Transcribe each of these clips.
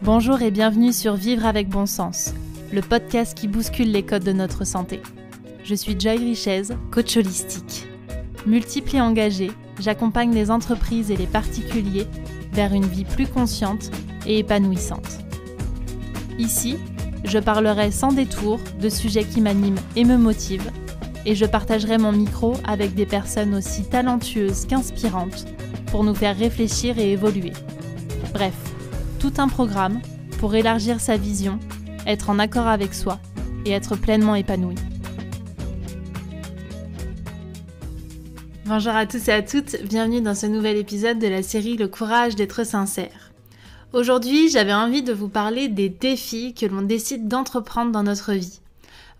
Bonjour et bienvenue sur Vivre avec bon sens, le podcast qui bouscule les codes de notre santé. Je suis Joy Richez, coach holistique. Multiple et engagée, j'accompagne les entreprises et les particuliers vers une vie plus consciente et épanouissante. Ici, je parlerai sans détour de sujets qui m'animent et me motivent, et je partagerai mon micro avec des personnes aussi talentueuses qu'inspirantes pour nous faire réfléchir et évoluer. Bref, tout un programme pour élargir sa vision, être en accord avec soi et être pleinement épanoui. Bonjour à tous et à toutes, bienvenue dans ce nouvel épisode de la série Le courage d'être sincère. Aujourd'hui, j'avais envie de vous parler des défis que l'on décide d'entreprendre dans notre vie.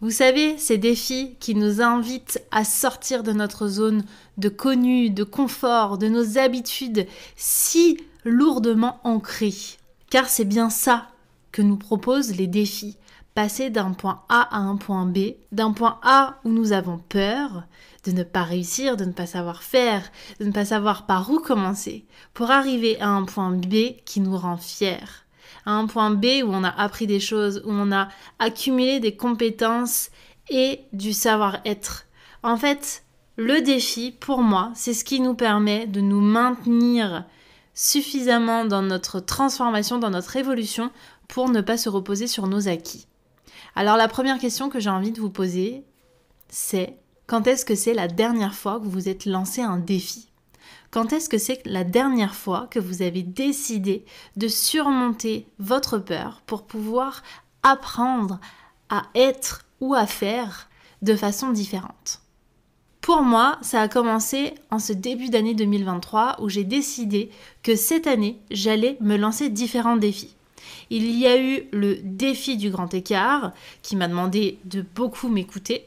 Vous savez, ces défis qui nous invitent à sortir de notre zone de connu, de confort, de nos habitudes si lourdement ancrées. Car c'est bien ça que nous proposent les défis. Passer d'un point A à un point B, d'un point A où nous avons peur de ne pas réussir, de ne pas savoir faire, de ne pas savoir par où commencer, pour arriver à un point B qui nous rend fiers. À un point B où on a appris des choses, où on a accumulé des compétences et du savoir-être. En fait, le défi, pour moi, c'est ce qui nous permet de nous maintenir suffisamment dans notre transformation, dans notre évolution, pour ne pas se reposer sur nos acquis. Alors la première question que j'ai envie de vous poser, c'est quand est-ce que c'est la dernière fois que vous vous êtes lancé un défi ? Quand est-ce que c'est la dernière fois que vous avez décidé de surmonter votre peur pour pouvoir apprendre à être ou à faire de façon différente ? Pour moi, ça a commencé en ce début d'année 2023 où j'ai décidé que cette année, j'allais me lancer différents défis. Il y a eu le défi du grand écart qui m'a demandé de beaucoup m'écouter.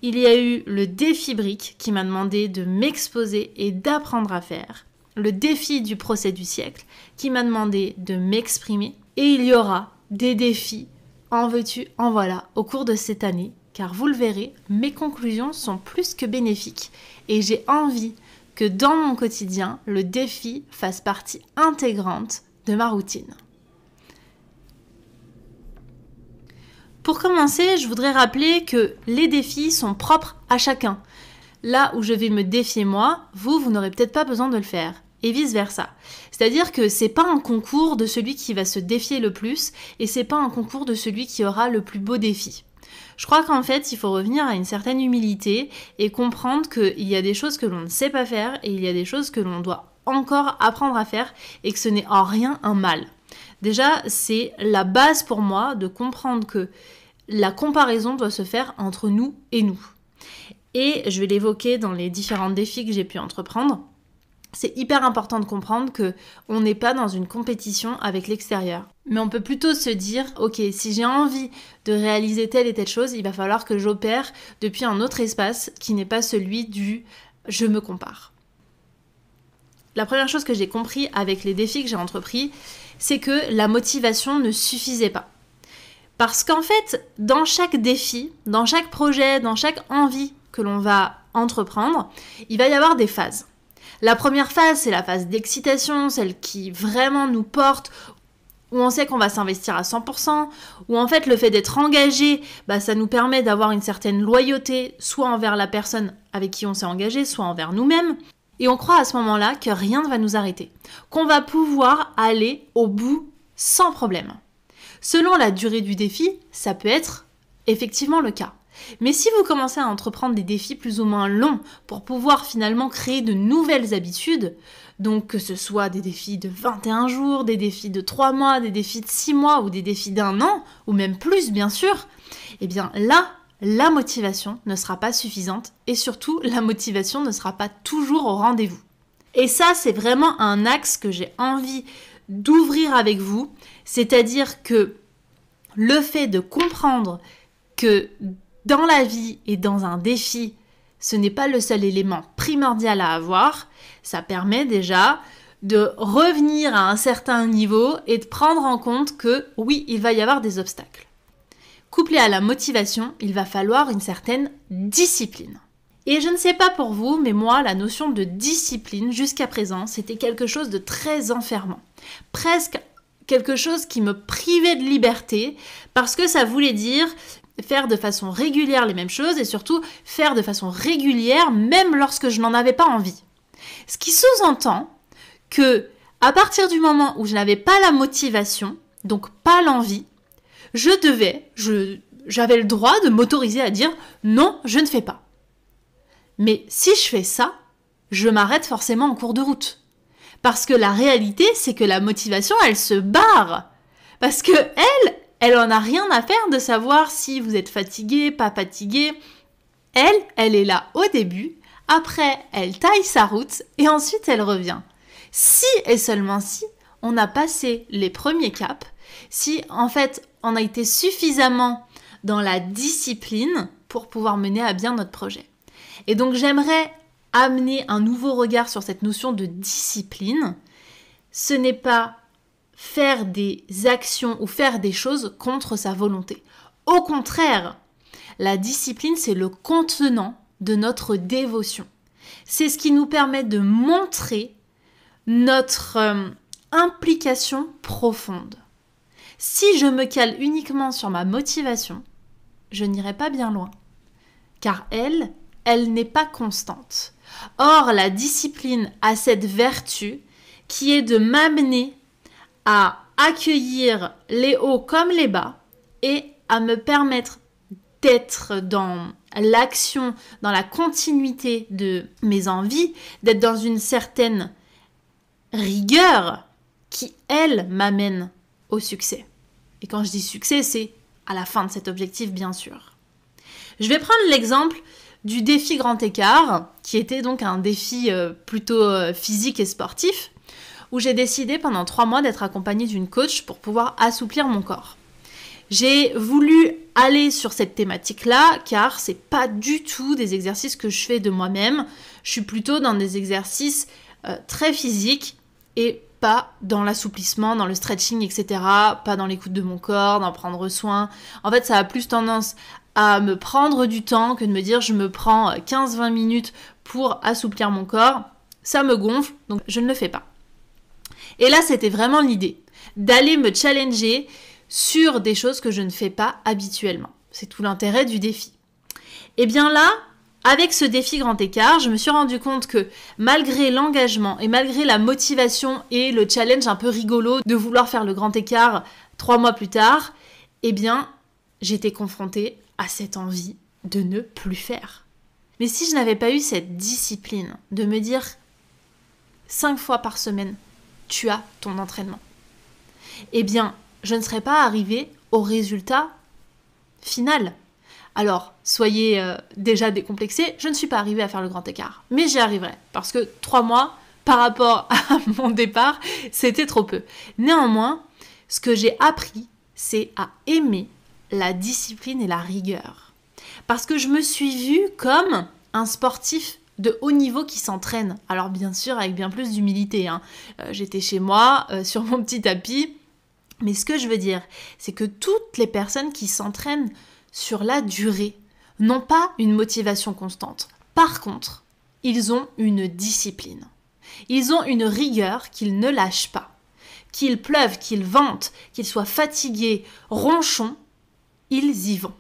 Il y a eu le défi brique qui m'a demandé de m'exposer et d'apprendre à faire. Le défi du procès du siècle qui m'a demandé de m'exprimer. Et il y aura des défis en veux-tu, en voilà au cours de cette année. Car vous le verrez, mes conclusions sont plus que bénéfiques. Et j'ai envie que dans mon quotidien, le défi fasse partie intégrante de ma routine. Pour commencer, je voudrais rappeler que les défis sont propres à chacun. Là où je vais me défier moi, vous n'aurez peut-être pas besoin de le faire. Et vice-versa. C'est-à-dire que c'est pas un concours de celui qui va se défier le plus et c'est pas un concours de celui qui aura le plus beau défi. Je crois qu'en fait, il faut revenir à une certaine humilité et comprendre qu'il y a des choses que l'on ne sait pas faire et il y a des choses que l'on doit encore apprendre à faire et que ce n'est en rien un mal. Déjà, c'est la base pour moi de comprendre que la comparaison doit se faire entre nous et nous. Et je vais l'évoquer dans les différents défis que j'ai pu entreprendre. C'est hyper important de comprendre qu'on n'est pas dans une compétition avec l'extérieur. Mais on peut plutôt se dire, ok, si j'ai envie de réaliser telle et telle chose, il va falloir que j'opère depuis un autre espace qui n'est pas celui du « je me compare ». La première chose que j'ai compris avec les défis que j'ai entrepris, c'est que la motivation ne suffisait pas. Parce qu'en fait, dans chaque défi, dans chaque projet, dans chaque envie que l'on va entreprendre, il va y avoir des phases. La première phase, c'est la phase d'excitation, celle qui vraiment nous porte, où on sait qu'on va s'investir à 100%, où en fait le fait d'être engagé, ça nous permet d'avoir une certaine loyauté, soit envers la personne avec qui on s'est engagé, soit envers nous-mêmes. Et on croit à ce moment-là que rien ne va nous arrêter, qu'on va pouvoir aller au bout sans problème. Selon la durée du défi, ça peut être effectivement le cas. Mais si vous commencez à entreprendre des défis plus ou moins longs pour pouvoir finalement créer de nouvelles habitudes, donc que ce soit des défis de 21 jours, des défis de 3 mois, des défis de 6 mois ou des défis d'1 an, ou même plus bien sûr, eh bien là, la motivation ne sera pas suffisante et surtout la motivation ne sera pas toujours au rendez-vous. Et ça, c'est vraiment un axe que j'ai envie d'ouvrir avec vous, c'est-à-dire que le fait de comprendre que dans la vie et dans un défi, ce n'est pas le seul élément primordial à avoir, ça permet déjà de revenir à un certain niveau et de prendre en compte que oui, il va y avoir des obstacles. Couplé à la motivation, il va falloir une certaine discipline. Et je ne sais pas pour vous, mais moi, la notion de discipline, jusqu'à présent, c'était quelque chose de très enfermant. Presque quelque chose qui me privait de liberté parce que ça voulait dire faire de façon régulière les mêmes choses et surtout faire de façon régulière même lorsque je n'en avais pas envie. Ce qui sous-entend que à partir du moment où je n'avais pas la motivation, donc pas l'envie, j'avais le droit de m'autoriser à dire non, je ne fais pas. Mais si je fais ça, je m'arrête forcément en cours de route. Parce que la réalité, c'est que la motivation, elle se barre. Parce que elle en a rien à faire de savoir si vous êtes fatigué, pas fatigué. Elle est là au début, après, elle taille sa route et ensuite elle revient. Si et seulement si on a passé les premiers caps, si en fait on a été suffisamment dans la discipline pour pouvoir mener à bien notre projet. Et donc j'aimerais amener un nouveau regard sur cette notion de discipline. Ce n'est pas faire des actions ou faire des choses contre sa volonté. Au contraire, la discipline, c'est le contenant de notre dévotion. C'est ce qui nous permet de montrer notre implication profonde. Si je me cale uniquement sur ma motivation, je n'irai pas bien loin. Car elle n'est pas constante. Or, la discipline a cette vertu qui est de m'amener à accueillir les hauts comme les bas et à me permettre d'être dans l'action, dans la continuité de mes envies, d'être dans une certaine rigueur qui, elle, m'amène au succès. Et quand je dis succès, c'est à la fin de cet objectif, bien sûr. Je vais prendre l'exemple du défi grand écart, qui était donc un défi plutôt physique et sportif, où j'ai décidé pendant 3 mois d'être accompagnée d'une coach pour pouvoir assouplir mon corps. J'ai voulu aller sur cette thématique-là, car c'est pas du tout des exercices que je fais de moi-même. Je suis plutôt dans des exercices très physiques et pas dans l'assouplissement, dans le stretching, etc. Pas dans l'écoute de mon corps, d'en prendre soin. En fait, ça a plus tendance à me prendre du temps que de me dire je me prends 15-20 minutes pour assouplir mon corps. Ça me gonfle, donc je ne le fais pas. Et là, c'était vraiment l'idée, d'aller me challenger sur des choses que je ne fais pas habituellement. C'est tout l'intérêt du défi. Et bien là, avec ce défi grand écart, je me suis rendu compte que malgré l'engagement et malgré la motivation et le challenge un peu rigolo de vouloir faire le grand écart 3 mois plus tard, eh bien, j'étais confrontée à cette envie de ne plus faire. Mais si je n'avais pas eu cette discipline de me dire 5 fois par semaine, tu as ton entraînement, eh bien, je ne serais pas arrivée au résultat final. Alors, soyez déjà décomplexés, je ne suis pas arrivée à faire le grand écart. Mais j'y arriverai, parce que 3 mois, par rapport à mon départ, c'était trop peu. Néanmoins, ce que j'ai appris, c'est à aimer la discipline et la rigueur. Parce que je me suis vue comme un sportif de haut niveau qui s'entraîne. Alors bien sûr, avec bien plus d'humilité. J'étais chez moi, sur mon petit tapis. Mais ce que je veux dire, c'est que toutes les personnes qui s'entraînent sur la durée n'ont pas une motivation constante. Par contre, ils ont une discipline. Ils ont une rigueur qu'ils ne lâchent pas. Qu'il pleuve, qu'il vente, qu'ils soient fatigués, ronchons, ils y vont.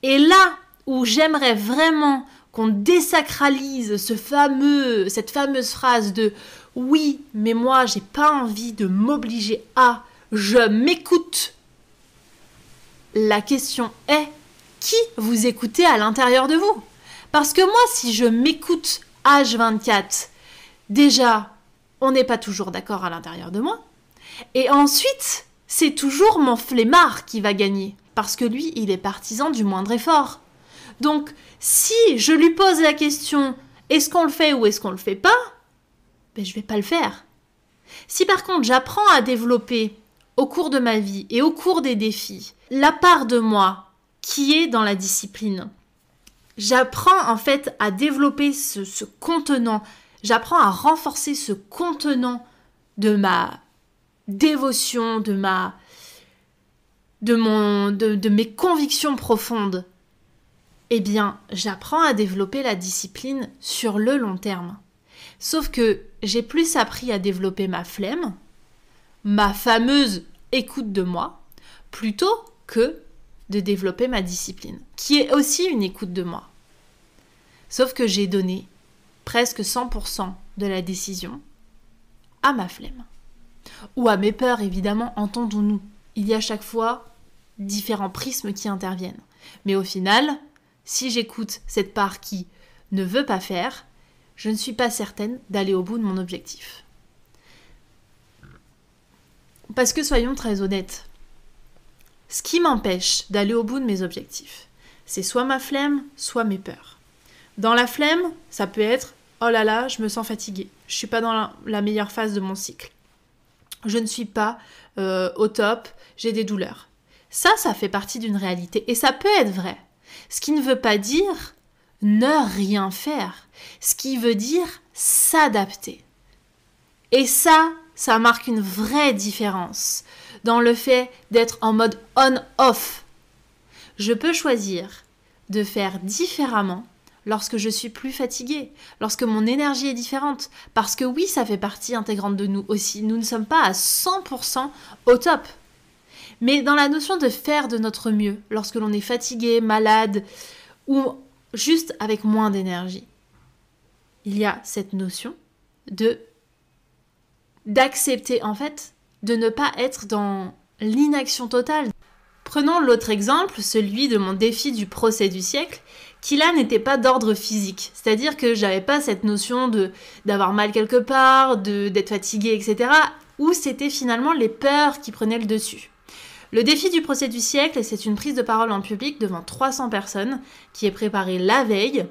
Et là où j'aimerais vraiment qu'on désacralise cette fameuse phrase de « oui, mais moi, j'ai pas envie de m'obliger à, je m'écoute ». La question est, qui vous écoutez à l'intérieur de vous? Parce que moi, si je m'écoute H24, déjà, on n'est pas toujours d'accord à l'intérieur de moi. Et ensuite, c'est toujours mon flemmard qui va gagner. Parce que lui, il est partisan du moindre effort. Donc, si je lui pose la question, est-ce qu'on le fait ou est-ce qu'on le fait pas? Ben, je vais pas le faire. Si par contre, j'apprends à développer au cours de ma vie et au cours des défis, la part de moi qui est dans la discipline, j'apprends en fait à développer ce contenant, j'apprends à renforcer ce contenant de ma dévotion, de mes convictions profondes, eh bien, j'apprends à développer la discipline sur le long terme. Sauf que j'ai plus appris à développer ma flemme ma fameuse écoute de moi, plutôt que de développer ma discipline, qui est aussi une écoute de moi. Sauf que j'ai donné presque 100% de la décision à ma flemme. Ou à mes peurs, évidemment, entendons-nous. Il y a chaque fois différents prismes qui interviennent. Mais au final, si j'écoute cette part qui ne veut pas faire, je ne suis pas certaine d'aller au bout de mon objectif. Parce que soyons très honnêtes, ce qui m'empêche d'aller au bout de mes objectifs, c'est soit ma flemme, soit mes peurs. Dans la flemme, ça peut être « Oh là là, je me sens fatiguée, je ne suis pas dans la meilleure phase de mon cycle. Je ne suis pas au top, j'ai des douleurs. » Ça fait partie d'une réalité et ça peut être vrai. Ce qui ne veut pas dire ne rien faire. Ce qui veut dire s'adapter. Et ça marque une vraie différence dans le fait d'être en mode on-off. Je peux choisir de faire différemment lorsque je suis plus fatiguée, lorsque mon énergie est différente. Parce que oui, ça fait partie intégrante de nous aussi. Nous ne sommes pas à 100% au top. Mais dans la notion de faire de notre mieux, lorsque l'on est fatigué, malade, ou juste avec moins d'énergie, il y a cette notion d'accepter en fait, de ne pas être dans l'inaction totale. Prenons l'autre exemple, celui de mon défi du procès du siècle, qui là n'était pas d'ordre physique. C'est-à-dire que j'avais pas cette notion d'avoir mal quelque part, d'être fatiguée, etc. Où c'était finalement les peurs qui prenaient le dessus. Le défi du procès du siècle, c'est une prise de parole en public devant 300 personnes qui est préparée la veille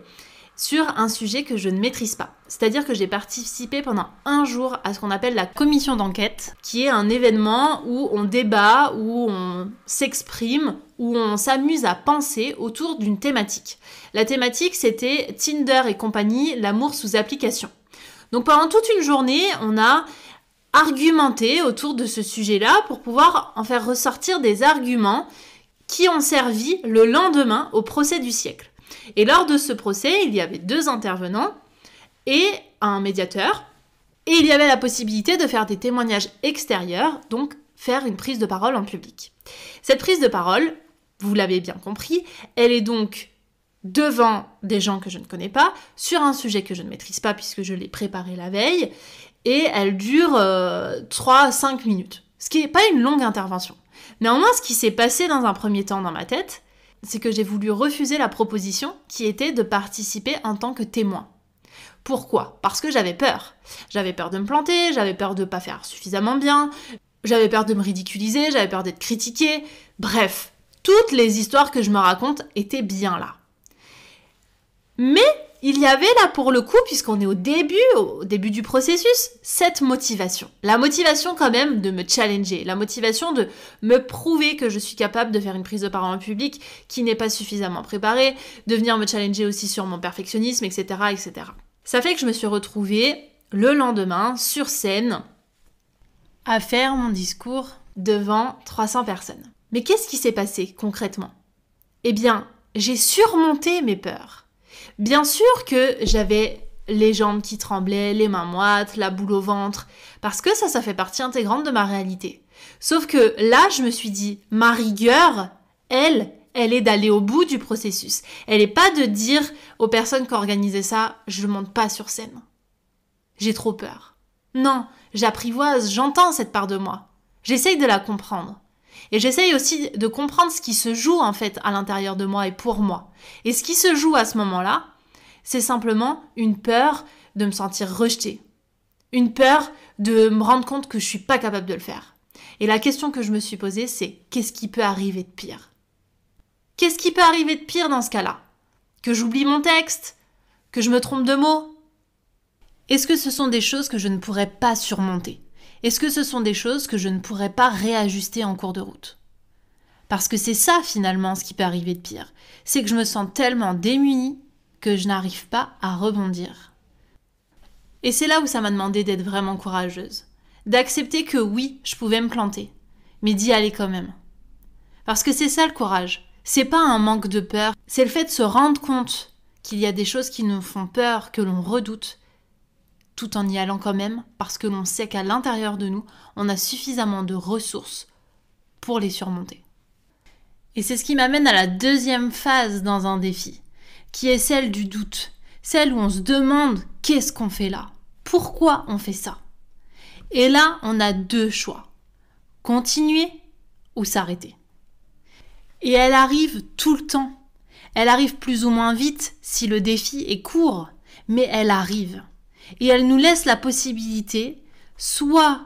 sur un sujet que je ne maîtrise pas. C'est-à-dire que j'ai participé pendant un jour à ce qu'on appelle la commission d'enquête, qui est un événement où on débat, où on s'exprime, où on s'amuse à penser autour d'une thématique. La thématique, c'était Tinder et compagnie, l'amour sous application. Donc pendant toute une journée, on a argumenté autour de ce sujet-là pour pouvoir en faire ressortir des arguments qui ont servi le lendemain au procès du siècle. Et lors de ce procès, il y avait 2 intervenants et un médiateur. Et il y avait la possibilité de faire des témoignages extérieurs, donc faire une prise de parole en public. Cette prise de parole, vous l'avez bien compris, elle est donc devant des gens que je ne connais pas, sur un sujet que je ne maîtrise pas puisque je l'ai préparé la veille, et elle dure 3 à 5 minutes, ce qui n'est pas une longue intervention. Néanmoins, ce qui s'est passé dans un premier temps dans ma tête, c'est que j'ai voulu refuser la proposition qui était de participer en tant que témoin. Pourquoi ? Parce que j'avais peur. J'avais peur de me planter, j'avais peur de ne pas faire suffisamment bien, j'avais peur de me ridiculiser, j'avais peur d'être critiquée. Bref, toutes les histoires que je me raconte étaient bien là. Mais il y avait là pour le coup, puisqu'on est au début du processus, cette motivation. La motivation quand même de me challenger, la motivation de me prouver que je suis capable de faire une prise de parole en public qui n'est pas suffisamment préparée, de venir me challenger aussi sur mon perfectionnisme, etc., etc. Ça fait que je me suis retrouvée le lendemain sur scène à faire mon discours devant 300 personnes. Mais qu'est-ce qui s'est passé concrètement ? Eh bien, j'ai surmonté mes peurs. Bien sûr que j'avais les jambes qui tremblaient, les mains moites, la boule au ventre, parce que ça fait partie intégrante de ma réalité. Sauf que là, je me suis dit, ma rigueur, elle est d'aller au bout du processus. Elle n'est pas de dire aux personnes qui organisaient ça, je ne monte pas sur scène. J'ai trop peur. Non, j'apprivoise, j'entends cette part de moi. J'essaye de la comprendre. Et j'essaye aussi de comprendre ce qui se joue en fait à l'intérieur de moi et pour moi. Et ce qui se joue à ce moment-là, c'est simplement une peur de me sentir rejetée. Une peur de me rendre compte que je suis pas capable de le faire. Et la question que je me suis posée, c'est qu'est-ce qui peut arriver de pire ? Qu'est-ce qui peut arriver de pire dans ce cas-là ? Que j'oublie mon texte ? Que je me trompe de mots ? Est-ce que ce sont des choses que je ne pourrais pas surmonter ? Est-ce que ce sont des choses que je ne pourrais pas réajuster en cours de route ? Parce que c'est ça finalement ce qui peut arriver de pire. C'est que je me sens tellement démunie que je n'arrive pas à rebondir. Et c'est là où ça m'a demandé d'être vraiment courageuse. D'accepter que oui, je pouvais me planter, mais d'y aller quand même. Parce que c'est ça le courage. C'est pas un manque de peur, c'est le fait de se rendre compte qu'il y a des choses qui nous font peur, que l'on redoute, tout en y allant quand même, parce que l'on sait qu'à l'intérieur de nous, on a suffisamment de ressources pour les surmonter. Et c'est ce qui m'amène à la deuxième phase dans un défi, qui est celle du doute, celle où on se demande qu'est-ce qu'on fait là, pourquoi on fait ça. Et là, on a deux choix, continuer ou s'arrêter. Et elle arrive tout le temps. Elle arrive plus ou moins vite si le défi est court, mais elle arrive. Et elle nous laisse la possibilité soit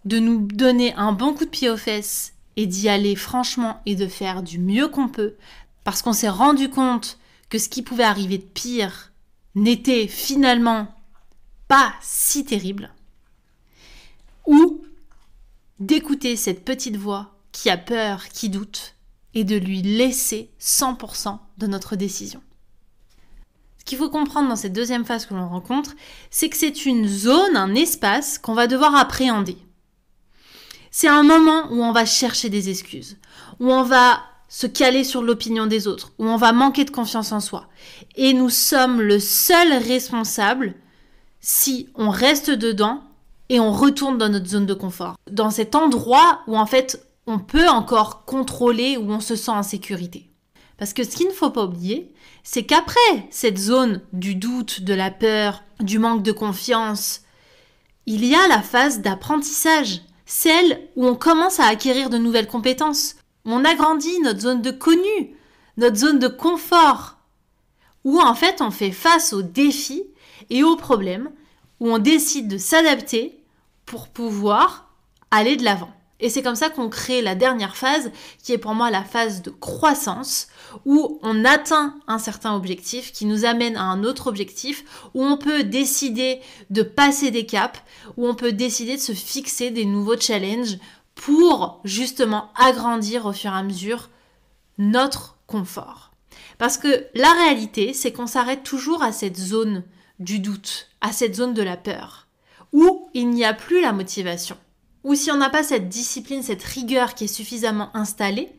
de nous donner un bon coup de pied aux fesses et d'y aller franchement et de faire du mieux qu'on peut, parce qu'on s'est rendu compte que ce qui pouvait arriver de pire n'était finalement pas si terrible, ou d'écouter cette petite voix qui a peur, qui doute, et de lui laisser 100% de notre décision. Ce qu'il faut comprendre dans cette deuxième phase que l'on rencontre, c'est que c'est une zone, un espace qu'on va devoir appréhender. C'est un moment où on va chercher des excuses, où on va se caler sur l'opinion des autres, où on va manquer de confiance en soi. Et nous sommes le seul responsable si on reste dedans et on retourne dans notre zone de confort. Dans cet endroit où en fait on peut encore contrôler, où on se sent en sécurité. Parce que ce qu'il ne faut pas oublier, c'est qu'après cette zone du doute, de la peur, du manque de confiance, il y a la phase d'apprentissage, celle où on commence à acquérir de nouvelles compétences, où on agrandit notre zone de connu, notre zone de confort, où en fait on fait face aux défis et aux problèmes, où on décide de s'adapter pour pouvoir aller de l'avant. Et c'est comme ça qu'on crée la dernière phase, qui est pour moi la phase de croissance, où on atteint un certain objectif, qui nous amène à un autre objectif, où on peut décider de passer des caps, où on peut décider de se fixer des nouveaux challenges pour justement agrandir au fur et à mesure notre confort. Parce que la réalité, c'est qu'on s'arrête toujours à cette zone du doute, à cette zone de la peur, où il n'y a plus la motivation. Ou si on n'a pas cette discipline, cette rigueur qui est suffisamment installée,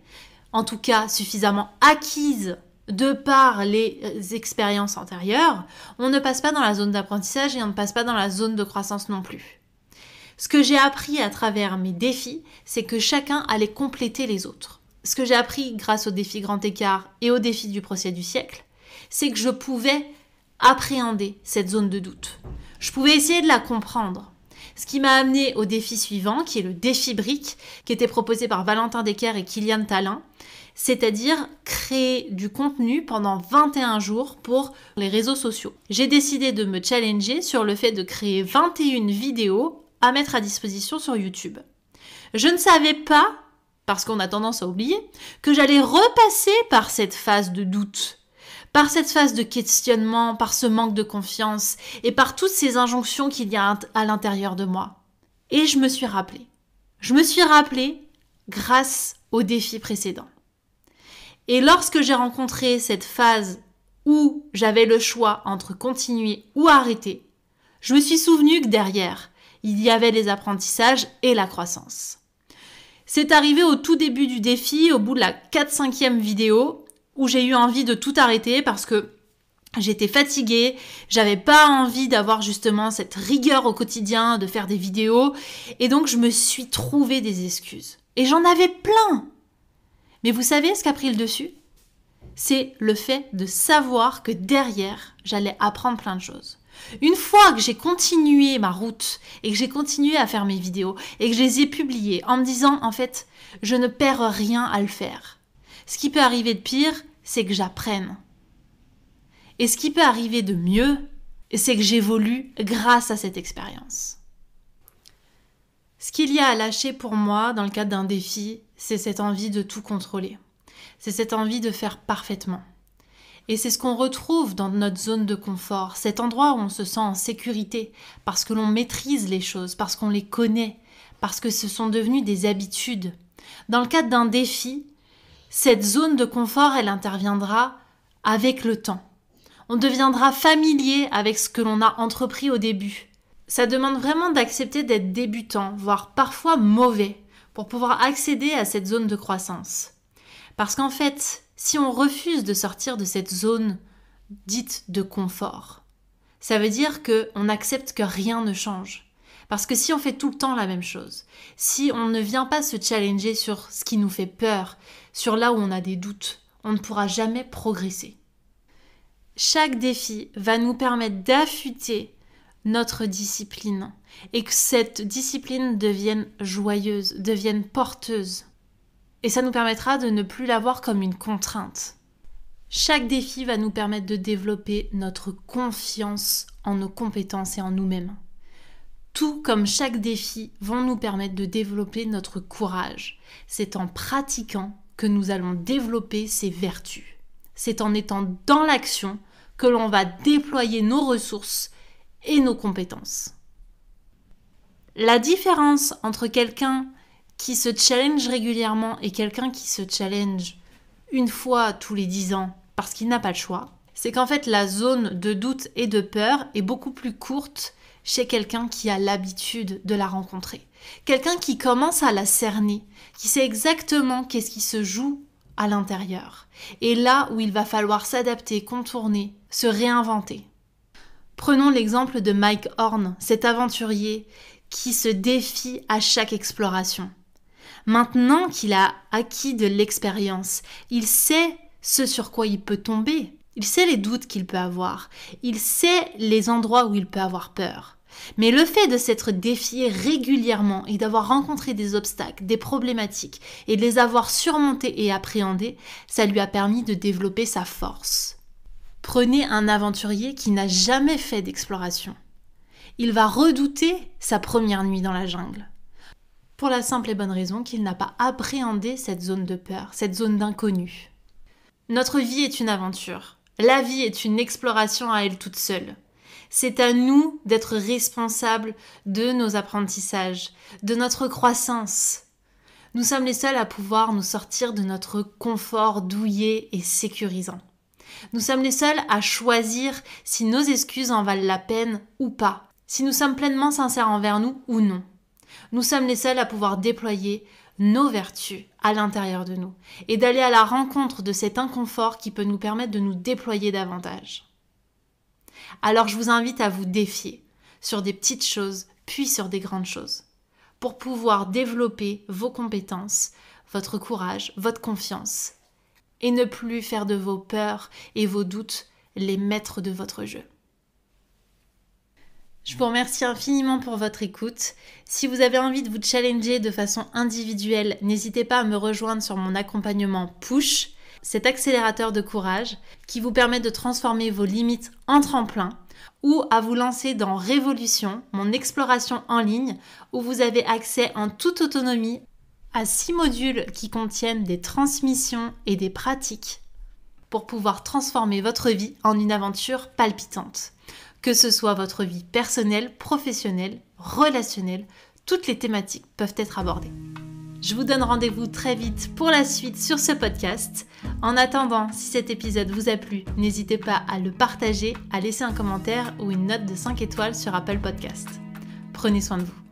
en tout cas suffisamment acquise de par les expériences antérieures, on ne passe pas dans la zone d'apprentissage et on ne passe pas dans la zone de croissance non plus. Ce que j'ai appris à travers mes défis, c'est que chacun allait compléter les autres. Ce que j'ai appris grâce au défi Grand Écart et au défi du procès du siècle, c'est que je pouvais appréhender cette zone de doute. Je pouvais essayer de la comprendre. Ce qui m'a amené au défi suivant, qui est le défi brique, qui était proposé par Valentin Decker et Kylian Talin, c'est-à-dire créer du contenu pendant 21 jours pour les réseaux sociaux. J'ai décidé de me challenger sur le fait de créer 21 vidéos à mettre à disposition sur YouTube. Je ne savais pas, parce qu'on a tendance à oublier, que j'allais repasser par cette phase de doute, par cette phase de questionnement, par ce manque de confiance et par toutes ces injonctions qu'il y a à l'intérieur de moi. Et je me suis rappelée. Je me suis rappelée grâce au défi précédent. Et lorsque j'ai rencontré cette phase où j'avais le choix entre continuer ou arrêter, je me suis souvenue que derrière, il y avait les apprentissages et la croissance. C'est arrivé au tout début du défi, au bout de la 4-5e vidéo, où j'ai eu envie de tout arrêter parce que j'étais fatiguée, j'avais pas envie d'avoir justement cette rigueur au quotidien, de faire des vidéos, et donc je me suis trouvé des excuses. Et j'en avais plein. Mais vous savez ce qui a pris le dessus ? C'est le fait de savoir que derrière, j'allais apprendre plein de choses. Une fois que j'ai continué ma route et que j'ai continué à faire mes vidéos et que je les ai publiées en me disant en fait, je ne perds rien à le faire. Ce qui peut arriver de pire, c'est que j'apprenne. Et ce qui peut arriver de mieux, c'est que j'évolue grâce à cette expérience. Ce qu'il y a à lâcher pour moi dans le cadre d'un défi, c'est cette envie de tout contrôler. C'est cette envie de faire parfaitement. Et c'est ce qu'on retrouve dans notre zone de confort, cet endroit où on se sent en sécurité, parce que l'on maîtrise les choses, parce qu'on les connaît, parce que ce sont devenus des habitudes. Dans le cadre d'un défi, cette zone de confort, elle interviendra avec le temps. On deviendra familier avec ce que l'on a entrepris au début. Ça demande vraiment d'accepter d'être débutant, voire parfois mauvais, pour pouvoir accéder à cette zone de croissance. Parce qu'en fait, si on refuse de sortir de cette zone dite de confort, Ça veut dire qu'on accepte que rien ne change. Parce que si on fait tout le temps la même chose, si on ne vient pas se challenger sur ce qui nous fait peur, sur là où on a des doutes, on ne pourra jamais progresser. Chaque défi va nous permettre d'affûter notre discipline et que cette discipline devienne joyeuse, devienne porteuse. Et ça nous permettra de ne plus la voir comme une contrainte. Chaque défi va nous permettre de développer notre confiance en nos compétences et en nous-mêmes. Tout comme chaque défi vont nous permettre de développer notre courage. C'est en pratiquant que nous allons développer ces vertus. C'est en étant dans l'action que l'on va déployer nos ressources et nos compétences. La différence entre quelqu'un qui se challenge régulièrement et quelqu'un qui se challenge une fois tous les 10 ans parce qu'il n'a pas le choix, c'est qu'en fait la zone de doute et de peur est beaucoup plus courte chez quelqu'un qui a l'habitude de la rencontrer. Quelqu'un qui commence à la cerner, qui sait exactement qu'est-ce qui se joue à l'intérieur. Et là où il va falloir s'adapter, contourner, se réinventer. Prenons l'exemple de Mike Horn, cet aventurier qui se défie à chaque exploration. Maintenant qu'il a acquis de l'expérience, il sait ce sur quoi il peut tomber. Il sait les doutes qu'il peut avoir. Il sait les endroits où il peut avoir peur. Mais le fait de s'être défié régulièrement et d'avoir rencontré des obstacles, des problématiques et de les avoir surmontés et appréhendés, ça lui a permis de développer sa force. Prenez un aventurier qui n'a jamais fait d'exploration. Il va redouter sa première nuit dans la jungle. Pour la simple et bonne raison qu'il n'a pas appréhendé cette zone de peur, cette zone d'inconnu. Notre vie est une aventure. La vie est une exploration à elle toute seule. C'est à nous d'être responsables de nos apprentissages, de notre croissance. Nous sommes les seuls à pouvoir nous sortir de notre confort douillet et sécurisant. Nous sommes les seuls à choisir si nos excuses en valent la peine ou pas, si nous sommes pleinement sincères envers nous ou non. Nous sommes les seuls à pouvoir déployer nos vertus à l'intérieur de nous et d'aller à la rencontre de cet inconfort qui peut nous permettre de nous déployer davantage. Alors je vous invite à vous défier sur des petites choses, puis sur des grandes choses, pour pouvoir développer vos compétences, votre courage, votre confiance, et ne plus faire de vos peurs et vos doutes les maîtres de votre jeu. Je vous remercie infiniment pour votre écoute. Si vous avez envie de vous challenger de façon individuelle, n'hésitez pas à me rejoindre sur mon accompagnement Push, cet accélérateur de courage qui vous permet de transformer vos limites en tremplin, ou à vous lancer dans Révolution, mon exploration en ligne, où vous avez accès en toute autonomie à 6 modules qui contiennent des transmissions et des pratiques pour pouvoir transformer votre vie en une aventure palpitante. Que ce soit votre vie personnelle, professionnelle, relationnelle, toutes les thématiques peuvent être abordées. Je vous donne rendez-vous très vite pour la suite sur ce podcast. En attendant, si cet épisode vous a plu, n'hésitez pas à le partager, à laisser un commentaire ou une note de 5 étoiles sur Apple Podcast. Prenez soin de vous.